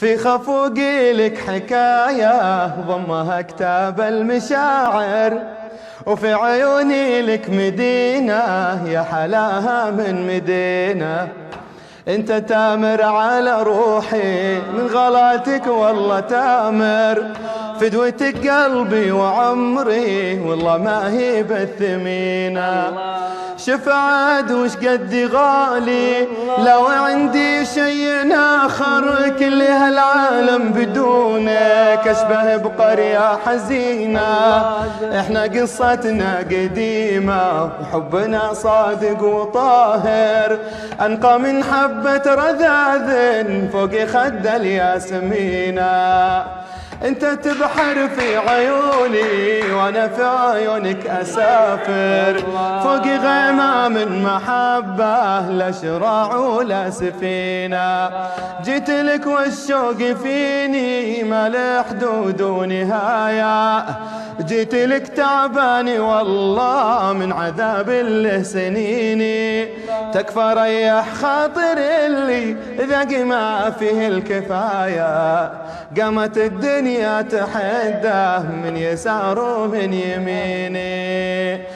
في خفوقي لك حكاية ضمها كتاب المشاعر، وفي عيوني لك مدينة يا حلاها من مدينة. انت تامر على روحي من غلاتك والله تامر، فدوتك قلبي وعمري والله ما هي بالثمينة. شفعت وش قد غالي لو عندي شيء آخر، كل هالعالم بدونك أشبه بقرية حزينة. احنا قصتنا قديمة وحبنا صادق وطاهر، أنقى من حبة رذاذ فوق خد الياسمينة. انت تبحر في عيوني وانا في عيونك اسافر، فوق غيمة من محبة لا شراع ولا سفينة. جيت لك والشوق فيني ما له حدود ونهاية، جيت لك تعباني والله من عذاب له سنيني. تكفى ريح خاطر اللي ذاق ما فيه الكفاية، قامت الدنيا تحده من يسار ومن يميني.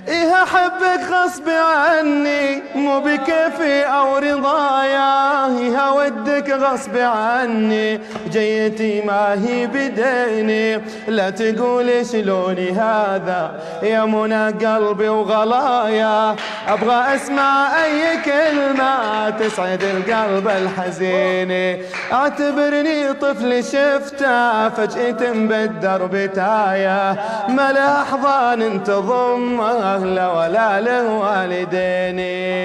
إيه أحبك غصب عني مو بكيفي أو رضايا، إيه ودك غصب عني جيتي ما هي بديني. لا تقولي شلوني هذا يا منى قلبي وغلايا، أبغى أسمع أي كلمة تسعد القلب الحزين. اعتبرني طفل شفته فجأة بالدرب تايه، ما له أحضان تضمه لا ولا له والديني.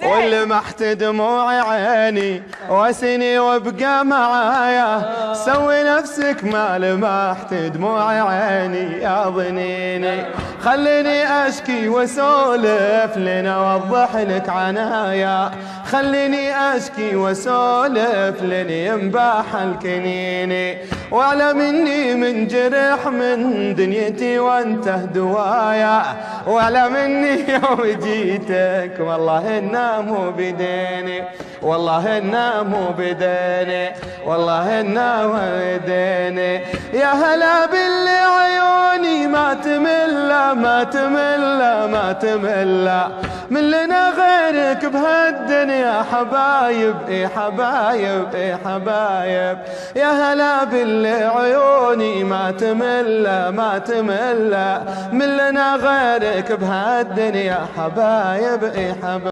واللي محت دموع عيني واسني وابقى معايا، سوي نفسك ما لمحت دموع عيني يا ضنيني. خليني اشكي واسولف لنا اوضح لك عنايا، خليني اشكي واسولف لن ينباح الكنيني. واعلم اني من جرح من دنيتي وانته دوايا، واعلم اني يوم جيتك والله انه مو بديني، والله انه مو بديني، والله انه مو بديني. يا هلا باللي عيوني ما تمل ما تمل ما تمل من لنا غيرك بهالدنيا حبايب. اي حبايب اي حبايب. يا هلا باللي عيوني ما تمل ما تمل من لنا غيرك بهالدنيا حبايب. اي حبايب.